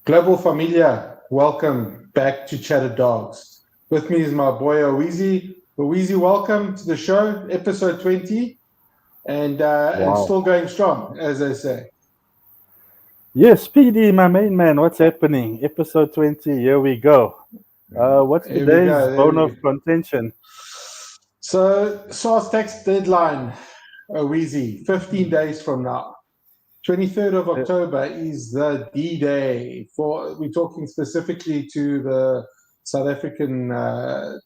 Global Familia, welcome back to Chatted Dogs. With me is my boy Owizi. Owizi, welcome to the show, episode 20, and still going strong, as they say. Yes, PD, my main man, what's happening? Episode 20, here we go. What's today's bone of contention? So, SARS tax deadline, Owizi, 15 days from now. 23rd of October is the D-Day. We're talking specifically to the South African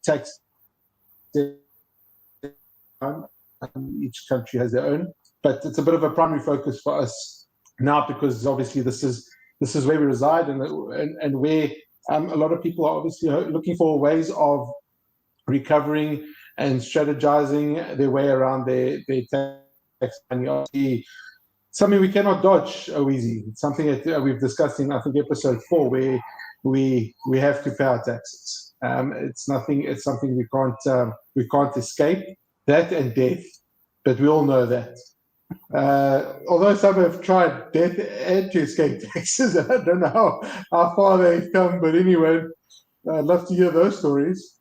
tax deadline. Each country has their own, but it's a bit of a primary focus for us now because obviously this is where we reside and where a lot of people are obviously looking for ways of recovering and strategizing their way around their tax money. Something we cannot dodge, Owizi. It's something that we've discussed in, I think, episode 4, where we have to pay our taxes. It's something we can't escape. That and death, but we all know that. Although some have tried death and to escape taxes, I don't know how far they've come. But anyway, I'd love to hear those stories.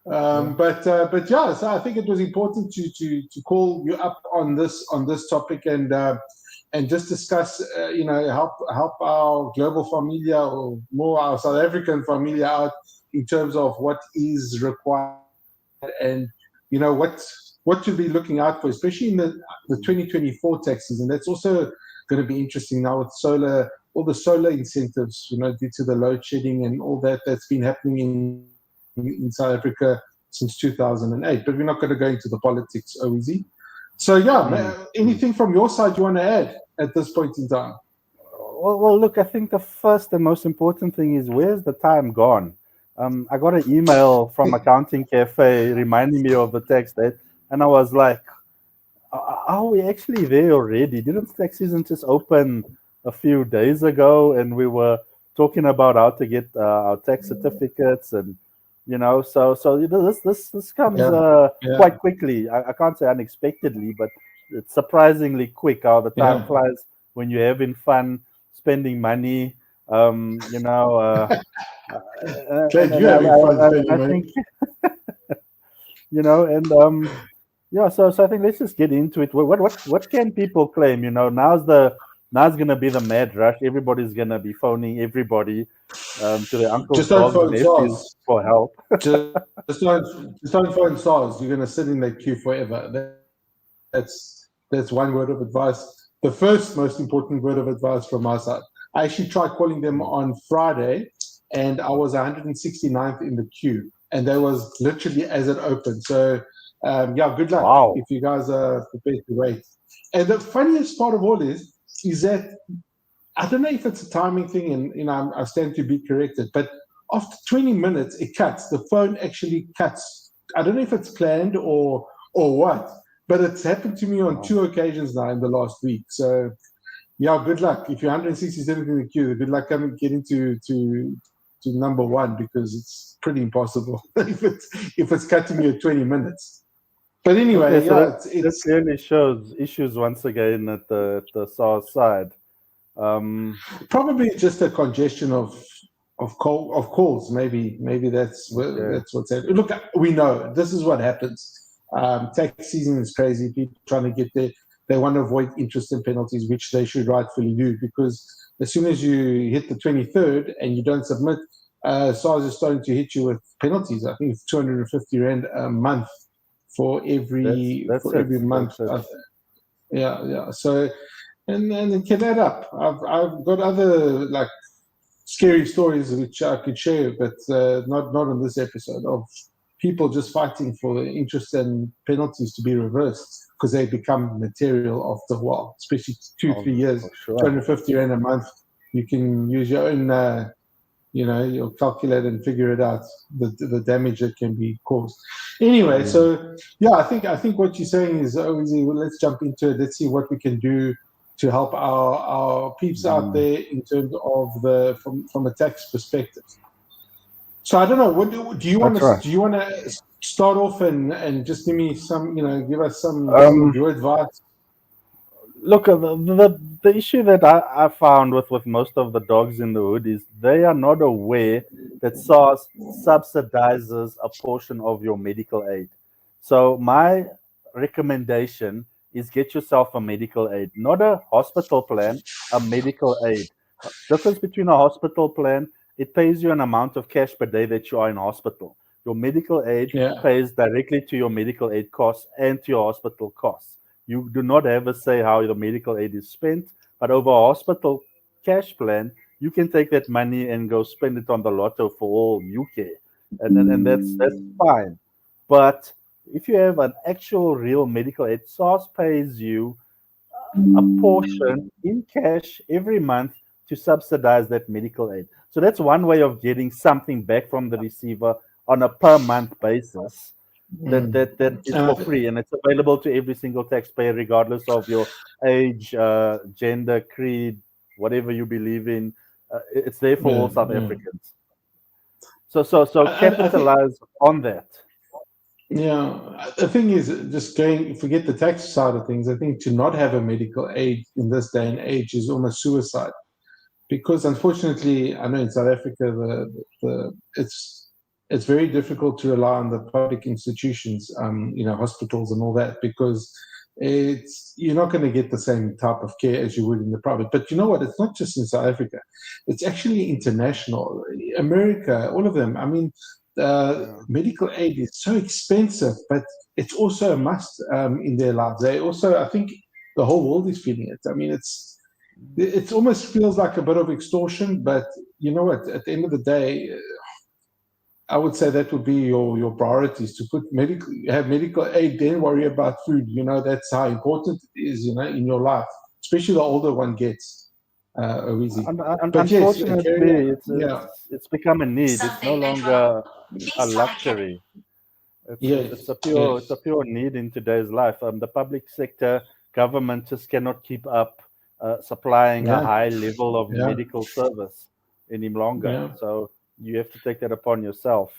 But yeah, so I think it was important to call you up on this topic and just discuss, help our global familia or more our South African familia out in terms of what is required and what to be looking out for, especially in the 2024 taxes. And that's also going to be interesting now with all the solar incentives, due to the load shedding and all that's been happening in South Africa since 2008. But we're not going to go into the politics, Owizi. So anything from your side you want to add at this point in time? Well, look, I think the first and most important thing is, where's the time gone? I got an email from Accounting Cafe reminding me of the tax date, and I was like, are we actually there already? Didn't tax season just open a few days ago, and we were talking about how to get our tax certificates, and so this comes quite quickly. I can't say unexpectedly, but it's surprisingly quick how the time flies when you're having fun, spending money. So I think let's just get into it. What can people claim? Now's gonna be the mad rush. Everybody's gonna be phoning everybody to their uncles, dogs, nephews for help. just don't phone SARS. You're gonna sit in that queue forever. That's one word of advice. The first most important word of advice from my side. I actually tried calling them on Friday, and I was 169th in the queue, and that was literally as it opened. So, good luck if you guys are prepared to wait. And the funniest part of all is that I don't know if it's a timing thing, and I stand to be corrected, but after 20 minutes, it cuts. The phone actually cuts. I don't know if it's planned or what, but it's happened to me on 2 occasions now in the last week. So, good luck. If you're 167th in the queue, good luck coming getting to number 1, because it's pretty impossible if it's cutting you at 20 minutes. But anyway, it clearly shows issues once again at the SARS side. Probably just a congestion of calls. Maybe that's what's happening. Look, we know this is what happens. Tax season is crazy. People trying to get there. They want to avoid interest and penalties, which they should rightfully do, because as soon as you hit the 23rd and you don't submit, SARS is starting to hit you with penalties. I think it's 250 Rand a month for every month. Yeah. So, and then can add up. I've got other scary stories which I could share, but not on this episode, of people just fighting for the interest and penalties to be reversed because they become material after a while, especially 2-3 years. Sure. 250 Rand a month. You can use your own your calculator and figure it out, the damage that can be caused. Anyway, so I think what you're saying is, let's jump into it. Let's see what we can do to help our peeps out there in terms of from a tax perspective. So I don't know. What do you want to? Do you want to start off and just give me some? Give us some your advice. Look, the the issue that I found with most of the dogs in the hood is they are not aware that SARS subsidizes a portion of your medical aid. So my recommendation is get yourself a medical aid, not a hospital plan, a medical aid. Difference between a hospital plan, it pays you an amount of cash per day that you are in hospital. Your medical aid Yeah. pays directly to your medical aid costs and to your hospital costs. You do not have a say how your medical aid is spent, but over a hospital cash plan, you can take that money and go spend it on the lotto for all you care, and that's fine. But if you have an actual real medical aid, SARS pays you a portion in cash every month to subsidize that medical aid. So that's one way of getting something back from the receiver on a per month basis that is for free, and it's available to every single taxpayer regardless of your age, gender, creed, whatever you believe in. It's there for all South Africans. So capitalize on that. Yeah, the thing is, just forget the tax side of things. I think to not have a medical aid in this day and age is almost suicide, because unfortunately, I know in South Africa, it's very difficult to rely on the public institutions, hospitals and all that, because you're not going to get the same type of care as you would in the private. But you know what? It's not just in South Africa; it's actually international. America, all of them. I mean, medical aid is so expensive, but it's also a must in their lives. They also, I think, the whole world is feeling it. I mean, it almost feels like a bit of extortion, but you know what? At the end of the day, I would say that would be your priorities, to have medical aid, then worry about food. You know, that's how important it is, in your life, especially the older one gets. Easy. But yes, unfortunately, it's become a need. It's no longer a luxury. It's a pure need in today's life. The public sector government just cannot keep up supplying a high level of medical service any longer. So you have to take that upon yourself,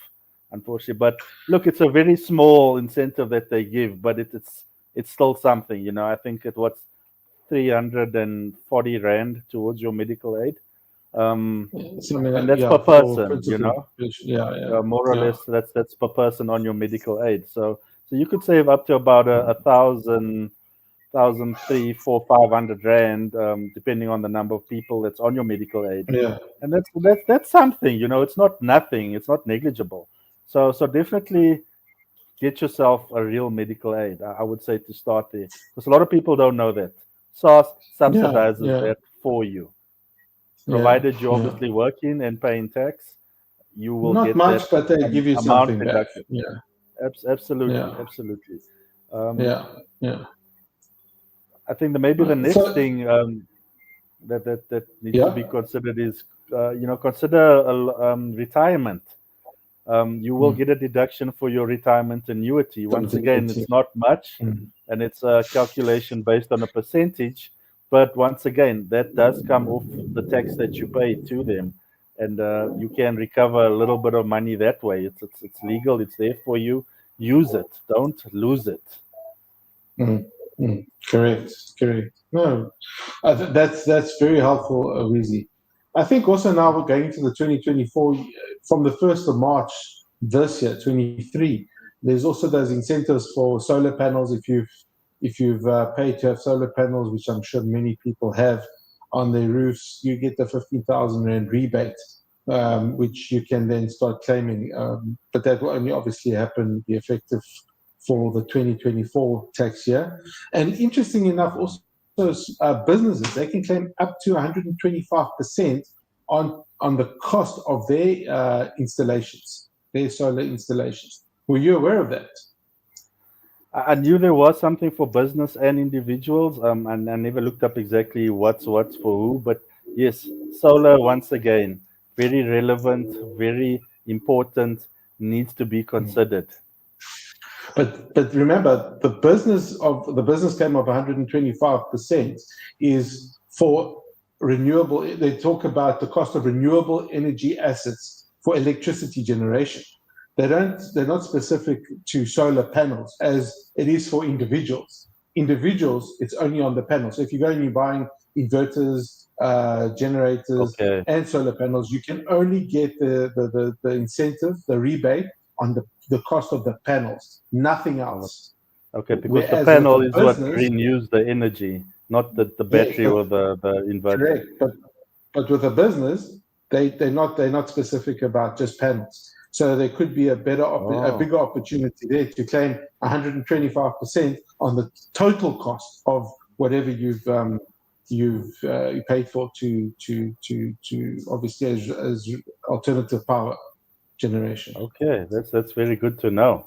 unfortunately. But look, it's a very small incentive that they give, but it's still something. I think it was 340 rand towards your medical aid. And that's per person, more or less. That's per person on your medical aid. So you could save up to about 1,000, 500 rand, depending on the number of people that's on your medical aid. And that's something. It's not nothing. It's not negligible. So definitely get yourself a real medical aid. I would say to start there, because a lot of people don't know that SARS subsidizes that for you. Provided you're obviously working and paying tax, you will not get much, that but they give you amount something deducted. back. Absolutely. I think that maybe the next thing that needs to be considered is consider retirement. You will get a deduction for your retirement annuity. Once again, it's not much, and it's a calculation based on a percentage. But once again, that does come off the tax that you pay to them, and you can recover a little bit of money that way. It's legal. It's there for you. Use it. Don't lose it. Correct. No, that's very helpful, Weezy. I think also now we're going into the 2024, from the 1st of March this year, 23. There's also those incentives for solar panels. If you've paid to have solar panels, which I'm sure many people have on their roofs, you get the 15,000 rand rebate, which you can then start claiming. But that will only obviously be effective for the 2024 tax year. And interesting enough, also businesses, they can claim up to 125% on the cost of their installations, their solar installations. Were you aware of that? I knew there was something for business and individuals, and I never looked up exactly what's for who. But yes, solar, once again, very relevant, very important, needs to be considered. But remember, the business claim of 125% is for renewable. They talk about the cost of renewable energy assets for electricity generation. They're not specific to solar panels as it is for individuals. Individuals, it's only on the panel. So if you go and you're buying inverters, generators, Okay. and solar panels, you can only get the incentive, the rebate on the cost of the panels, nothing else. Okay, because the Whereas with panel a is what business, renews the energy, not the yes, battery or the inverter. correct. But with a business, they're not specific about just panels. So there could be a bigger opportunity there to claim 125% on the total cost of whatever you've paid for to obviously as alternative power generation. Okay, that's very good to know.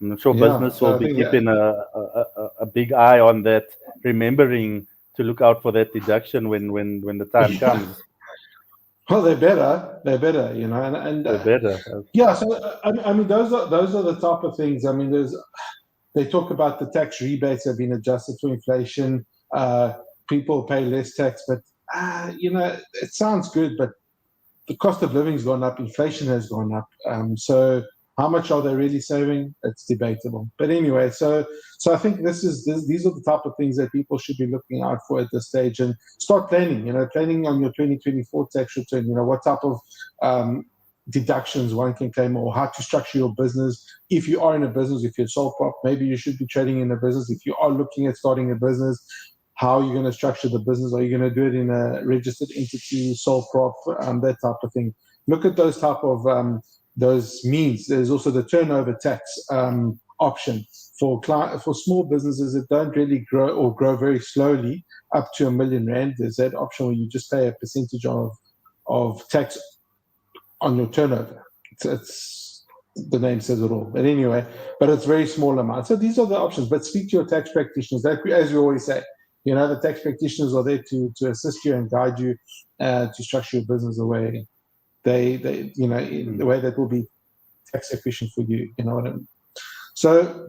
I'm sure Yeah, business will so I be think keeping a big eye on that, remembering to look out for that deduction when the time comes. well, they're better, you know, and They're better. yeah. So I mean, those are the type of things. I mean, they talk about the tax rebates have been adjusted for inflation. People pay less tax, but you know, it sounds good, but the cost of living's gone up, inflation has gone up. So how much are they really saving? It's debatable. But anyway, so I think these are the type of things that people should be looking out for at this stage and start planning. You know, planning on your 2024 tax return. You know, what type of deductions one can claim, or how to structure your business. If you are in a business, if you're sole prop, maybe you should be trading in a business. If you are looking at starting a business, how are you going to structure the business? Are you going to do it in a registered entity, sole prop, that type of thing? Look at those type of those means. There's also the turnover tax option for small businesses that don't really grow or grow very slowly up to R1 million. There's that option where you just pay a percentage of tax on your turnover. It's the name says it all. But anyway, but it's very small amount. So these are the options. But speak to your tax practitioners. As we always say, you know, the tax practitioners are there to assist you and guide you to structure your business the way they you know, in the way that will be tax efficient for you. You know what I mean? So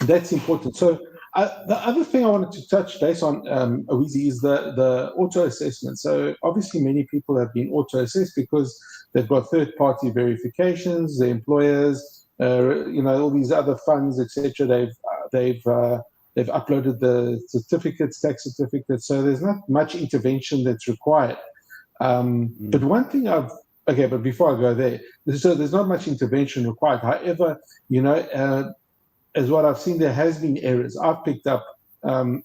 that's important. So the other thing I wanted to touch base on, Awizi, is the auto assessment. So obviously many people have been auto assessed because they've got third-party verifications, the employers, you know, all these other funds, etc. They've uploaded the certificates, tax certificates. So there's not much intervention that's required. But one thing but before I go there, so there's not much intervention required. However, you know, as what I've seen, there has been errors. I've picked up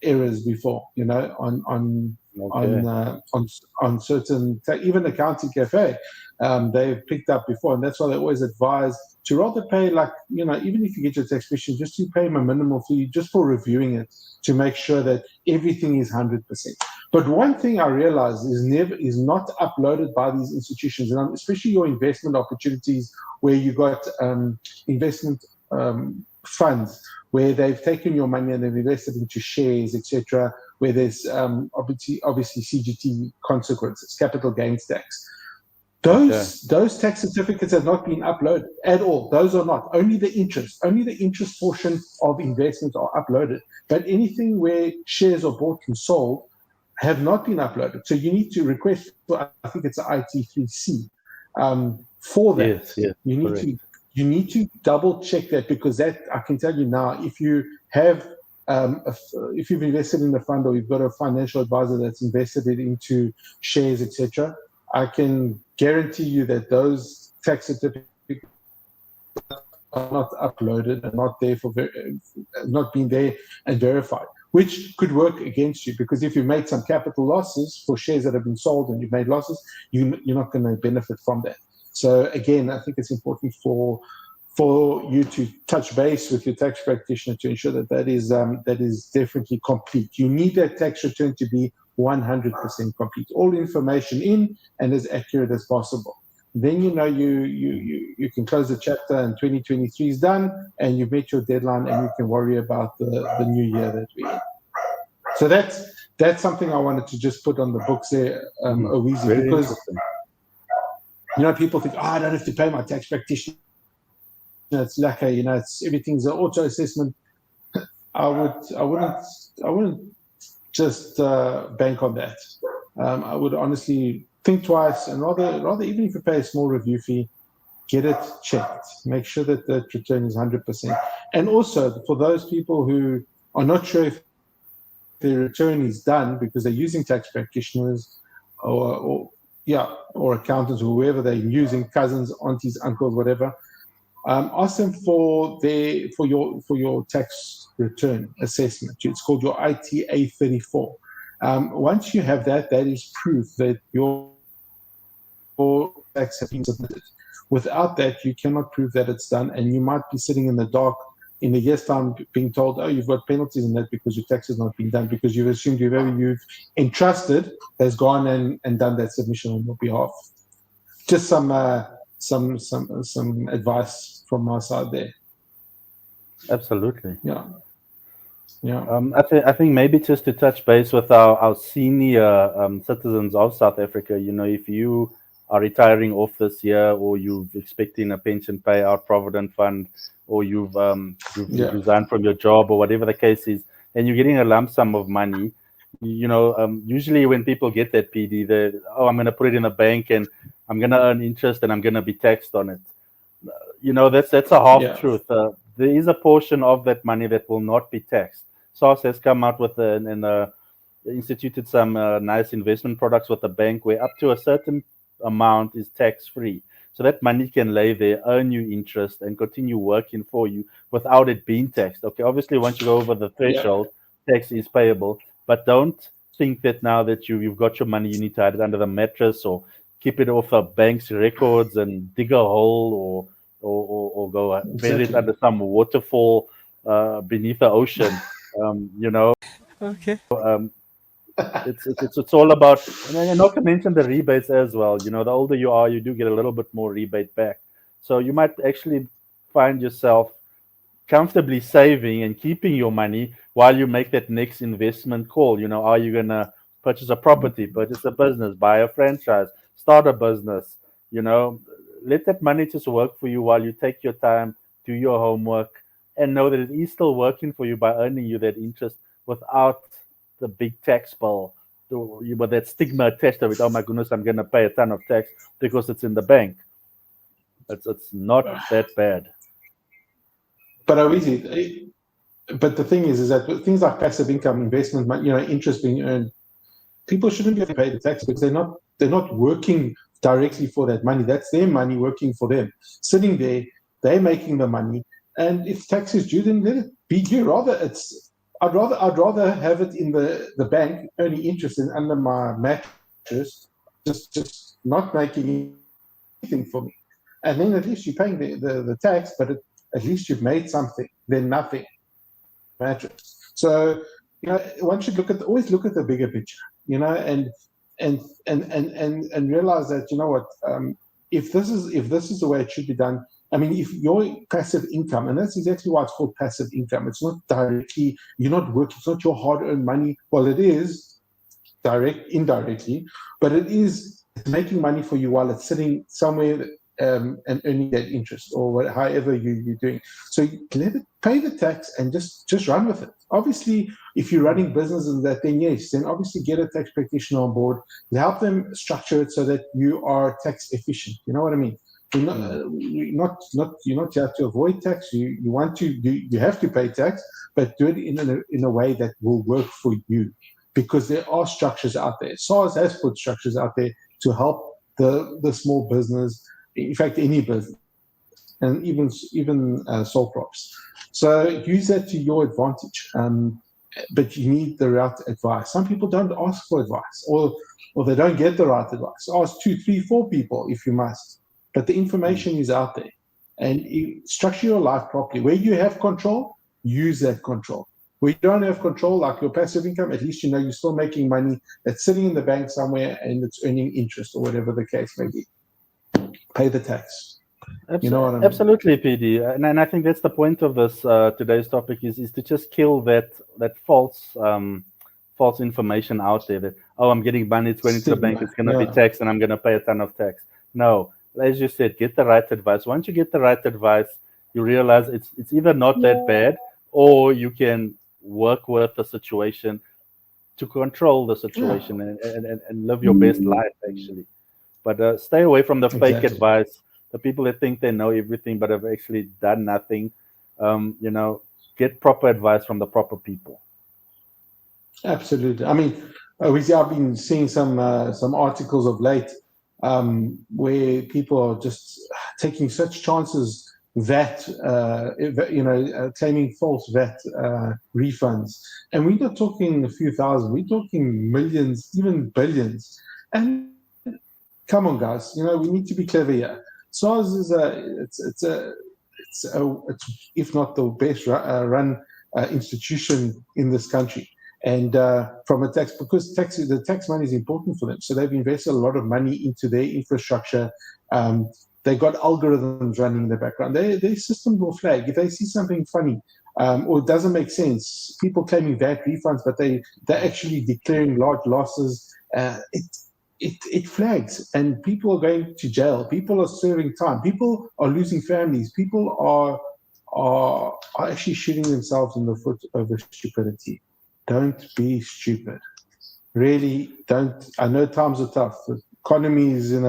errors before, you know, on certain, even Accounting Cafe, they've picked up before, and that's why they always advise to rather pay, like, you know, even if you get your tax question, just to pay them a minimal fee just for reviewing it to make sure that everything is 100%. But one thing I realized is not uploaded by these institutions, and especially your investment opportunities where you got investment funds where they've taken your money and they've invested into shares, etc., where there's obviously CGT consequences, capital gains tax. Those tax certificates have not been uploaded at all. Those are not. Only the interest portion of investments are uploaded. But anything where shares are bought and sold have not been uploaded. So you need to request for, I think it's an IT3C for that. Yes, You need to double check that, because that, I can tell you now, if you have if you've invested in a fund or you've got a financial advisor that's invested it into shares, etc., I can guarantee you that those tax certificates are not uploaded and not there not being there and verified, which could work against you, because if you made some capital losses for shares that have been sold and you've made losses, you're not going to benefit from that. So again, I think it's important for you to touch base with your tax practitioner to ensure that is definitely complete. You need that tax return to be 100% complete, all information in and as accurate as possible. Then you know you can close the chapter and 2023 is done and you've met your deadline and you can worry about the new year that we're in. So that's something I wanted to just put on the books there, Awizi, because you know, people think, I don't have to pay my tax practitioner. It's like everything's an auto assessment. I wouldn't just bank on that. I would honestly think twice, and rather even if you pay a small review fee, get it checked. Make sure that the return is 100%. And also for those people who are not sure if their return is done, because they're using tax practitioners or accountants or whoever they're using, cousins, aunties, uncles, whatever. Ask them for your tax return assessment. It's called your ITA 34. Once you have that, that is proof that your tax has been submitted. Without that, you cannot prove that it's done, and you might be sitting in the dark in a year's time being told, oh, you've got penalties in that because your tax has not been done, because you've assumed whoever you've entrusted has gone and done that submission on your behalf. Just some advice from my side there. Absolutely. Yeah. I think maybe just to touch base with our senior citizens of South Africa, if you are retiring off this year, or you're expecting a pension payout, provident fund, or you've resigned from your job, or whatever the case is, and you're getting a lump sum of money, usually when people get that PD, I'm going to put it in a bank and I'm going to earn interest and I'm going to be taxed on it. That's a half truth. There is a portion of that money that will not be taxed. SARS has come out with instituted some nice investment products with the bank where up to a certain amount is tax-free. So that money can lay there, earn you interest, and continue working for you without it being taxed. Okay, obviously, once you go over the threshold, tax is payable. But don't think that now that you've got your money, you need to hide it under the mattress or keep it off a bank's records and dig a hole or go bury it under some waterfall beneath the ocean. Okay. It's all about, and not to mention the rebates as well. The older you are, you do get a little bit more rebate back. So you might actually find yourself comfortably saving and keeping your money while you make that next investment call. Are you gonna purchase a property, purchase a business, buy a franchise, start a business? Let that money just work for you while you take your time, do your homework, and know that it is still working for you by earning you that interest without the big tax bill, with that stigma attached to it. Oh my goodness, I'm going to pay a ton of tax because it's in the bank. It's not that bad. But but the thing is that things like passive income, investment, interest being earned, people shouldn't be paid the tax because they're not working directly for that money. That's their money working for them, sitting there. They're making the money, and if tax is due, then let it be due. I'd rather have it in the bank earning interest than under my mattress, just not making anything for me. And then at least you're paying the tax, but at least you've made something. Then nothing. Mattress. So one should always look at the bigger picture. And realize that if this is the way it should be done. I mean, if your passive income, and that's exactly why it's called passive income. It's not directly, you're not working, it's not your hard-earned money. Well, it is indirectly, but it's making money for you while it's sitting somewhere and earning that interest or however you're doing. So let it pay the tax and just run with it. Obviously, if you're running businesses and that, then obviously get a tax practitioner on board, help them structure it so that you are tax efficient. You know what I mean? You're not here to avoid tax. You have to pay tax, but do it in a way that will work for you, because there are structures out there. SARS has put structures out there to help the small business, in fact, any business, and even sole props. So use that to your advantage. But you need the right advice. Some people don't ask for advice, or they don't get the right advice. Ask 2, 3, 4 people if you must. But the information is out there, and structure your life properly. Where you have control, use that control. Where you don't have control, like your passive income, at least you're still making money that's sitting in the bank somewhere and it's earning interest or whatever the case may be. Pay the tax. You know what I mean? Absolutely, PD. And I think that's the point of this today's topic is to just kill that false information out there that, I'm getting money, it's going into the bank, it's going to be taxed, and I'm going to pay a ton of tax. No. As you said, get the right advice. Once you get the right advice, you realize it's either not that bad, or you can work with the situation to control the situation and live your best life, actually. But stay away from the fake advice, the people that think they know everything but have actually done nothing. Get proper advice from the proper people. Absolutely. I mean, I've been seeing some articles of late where people are just taking such chances that claiming false VAT refunds, and we're not talking a few thousand, we're talking millions, even billions. And come on, guys, we need to be clever here. SARS is it's if not the best run institution in this country. And from a tax, because the tax money is important for them, so they've invested a lot of money into their infrastructure. They got algorithms running in the background. Their system will flag if they see something funny or it doesn't make sense. People claiming VAT refunds, but they're actually declaring large losses. It flags, and people are going to jail. People are serving time. People are losing families. People are actually shooting themselves in the foot over stupidity. Don't be stupid. Really, don't. I know times are tough. The economy is in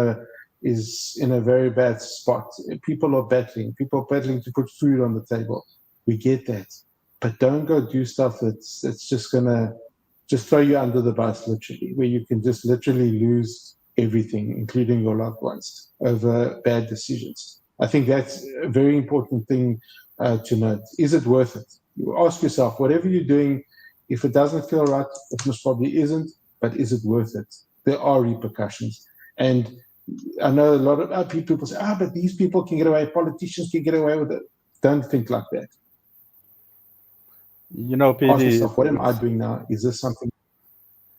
a very bad spot. People are battling. People are battling to put food on the table. We get that, but don't go do stuff that's just gonna just throw you under the bus, literally, where you can just literally lose everything, including your loved ones, over bad decisions. I think that's a very important thing to note. Is it worth it? You ask yourself, whatever you're doing, if it doesn't feel right, it most probably isn't, but is it worth it? There are repercussions. And I know a lot of people say, but these people can get away, politicians can get away with it. Don't think like that. PD, ask yourself, what am I doing now? Is this something?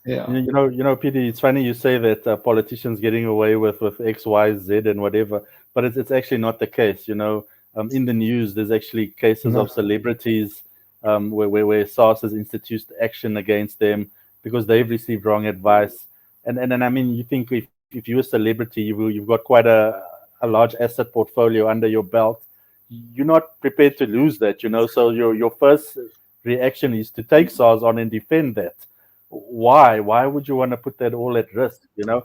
Yeah. PD, it's funny you say that politicians getting away with X, Y, Z and whatever, but it's actually not the case. In the news, there's actually cases of celebrities where SARS has instituted action against them because they've received wrong advice. And I mean, you think if you're a celebrity, you've got quite a large asset portfolio under your belt. You're not prepared to lose that, So your first reaction is to take SARS on and defend that. Why would you want to put that all at risk? Yeah.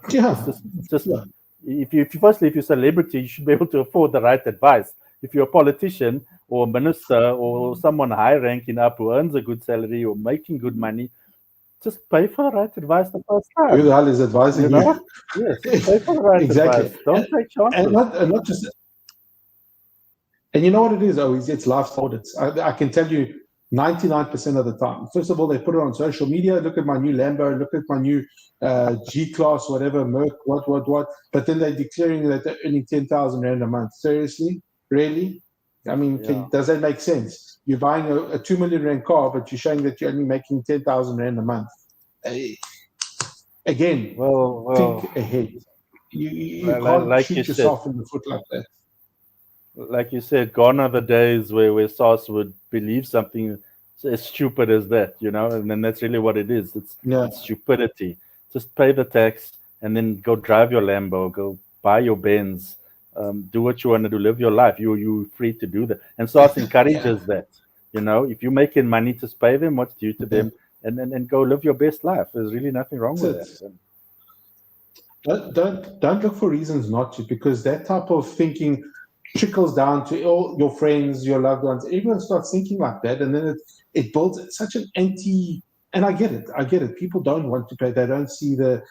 If you're a celebrity, you should be able to afford the right advice. If you're a politician or a minister or someone high ranking up who earns a good salary or making good money, just pay for the right advice the first time. Who the hell is advising you? Yes, pay for the right advice. Don't take chances. And not just. And you know what it is? It's life audits. I can tell you 99% of the time. First of all, they put it on social media. Look at my new Lambo. Look at my new G-Class, whatever, Merc, what. But then they're declaring that they're earning 10,000 Rand a month. Seriously? Really? I mean, does that make sense? You're buying a 2 million Rand car, but you're showing that you're only making 10,000 Rand a month. Again, think ahead. You can't shoot yourself in the foot like that. Like you said, gone are the days where SARS would believe something as stupid as that, and then that's really what it is. It's stupidity. Just pay the tax and then go drive your Lambo, go buy your Benz, do what you want to do, live your life. You're free to do that. And SARS encourages that. If you're making money, just pay them what's due to them and go live your best life. There's really nothing wrong with that. Don't look for reasons not to, because that type of thinking trickles down to all your friends, your loved ones. Everyone starts thinking like that, and then it builds such an anti. And I get it. People don't want to pay. They don't see the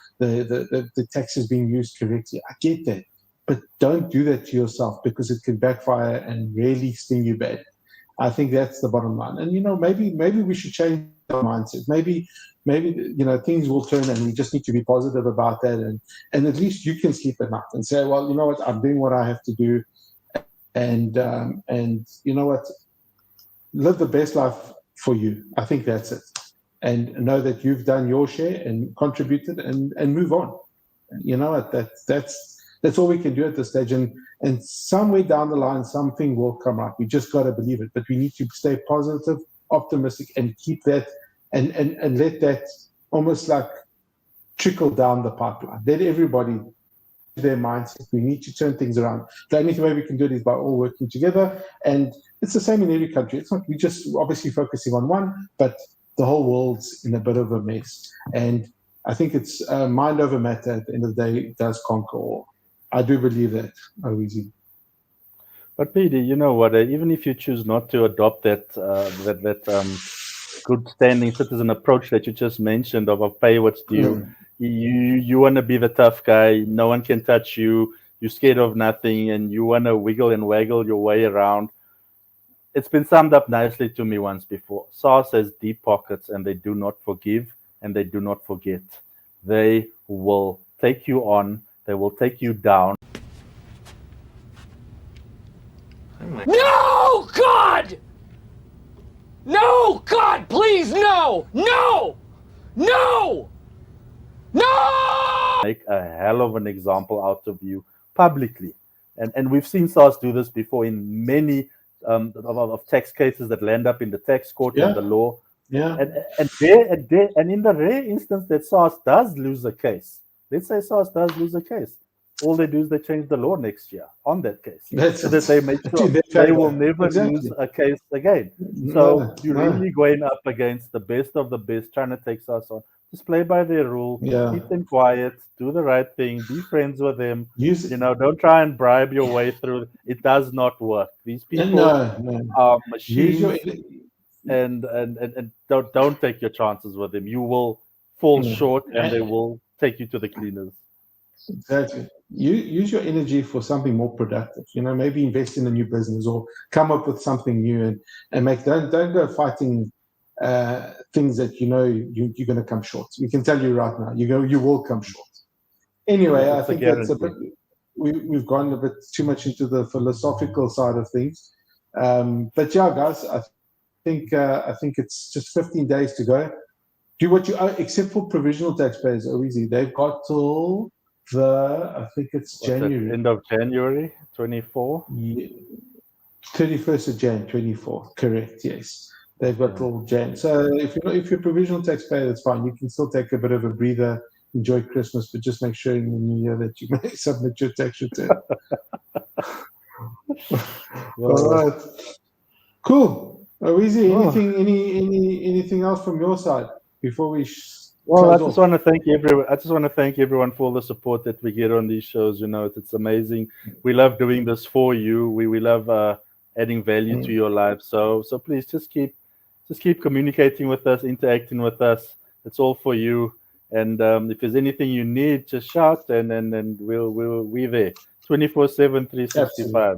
taxes being used correctly. I get that, but don't do that to yourself, because it can backfire and really sting you bad. I think that's the bottom line. And maybe we should change our mindset. Maybe things will turn, and we just need to be positive about that. And at least you can sleep at night and say, well, you know what, I'm doing what I have to do. And you know what, live the best life for you. I think that's it. And know that you've done your share and contributed, and move on. You know what, that's all we can do at this stage. And somewhere down the line, something will come right. We just got to believe it. But we need to stay positive, optimistic, and keep that and let that almost like trickle down the pipeline. Let everybody their mindset. We need to turn things around. The only way we can do it is by all working together. And it's the same in every country. It's not we just obviously focusing on one, but the whole world's in a bit of a mess. And I think it's mind over matter at the end of the day does conquer all. I do believe that, Owizi. But PD, you know what? Even if you choose not to adopt that good standing citizen approach that you just mentioned of pay what's due. You want to be the tough guy. No one can touch you. You're scared of nothing, and you want to wiggle and waggle your way around. It's been summed up nicely to me once before. SARS has deep pockets, and they do not forgive, and they do not forget. They will take you on. They will take you down. No, God! No, God, please, no! No! No! No! Make a hell of an example out of you publicly. And we've seen SARS do this before in many of tax cases that land up in the tax court and the law. Yeah. And in the rare instance that SARS does lose a case, let's say SARS does lose a case, all they do is they change the law next year on that case, so that they make sure they will never lose a case again. So you're really going up against the best of the best, trying to take SARS on. Just play by their rule, keep them quiet, do the right thing, be friends with them. Don't try and bribe your way through. It does not work. These people are machines, and don't take your chances with them. You will fall short, and they will take you to the cleaners. Exactly. Use your energy for something more productive. Maybe invest in a new business or come up with something new and make. Don't go fighting things that you're going to come short. We can tell you right now, you will come short. Anyway, I think that's a bit. We've gone a bit too much into the philosophical side of things, but yeah, guys, I think it's just 15 days to go. Do what you except for provisional taxpayers. Easy. They've got till I think it's January. End of January 24. 31st of Jan 24. Correct. Yes. They've got till Jan. So if you're a provisional taxpayer, that's fine. You can still take a bit of a breather, enjoy Christmas, but just make sure in the new year that you may submit your tax return. All right. Cool. Easy. Anything else from your side before we? I just want to thank everyone. I just want to thank everyone for all the support that we get on these shows. It's amazing. We love doing this for you. We love adding value to your life. So please just keep communicating with us, interacting with us. It's all for you. And if there's anything you need, just shout, and we're there 24/7, 365.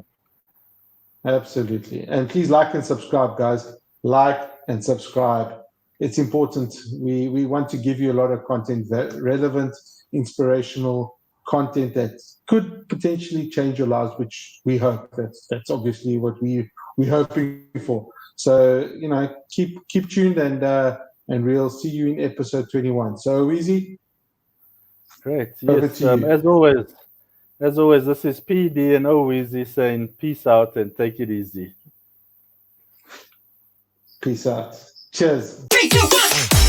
Absolutely. And please like and subscribe, guys. Like and subscribe. It's important. We want to give you a lot of content, relevant, inspirational content that could potentially change your lives, which we hope. That's obviously what we're hoping for. So keep tuned, and we'll see you in episode 21. So easy. Great. Yes. As always, this is PD and Oeasy saying peace out and take it easy. Peace out. Cheers. 3, 2, 1.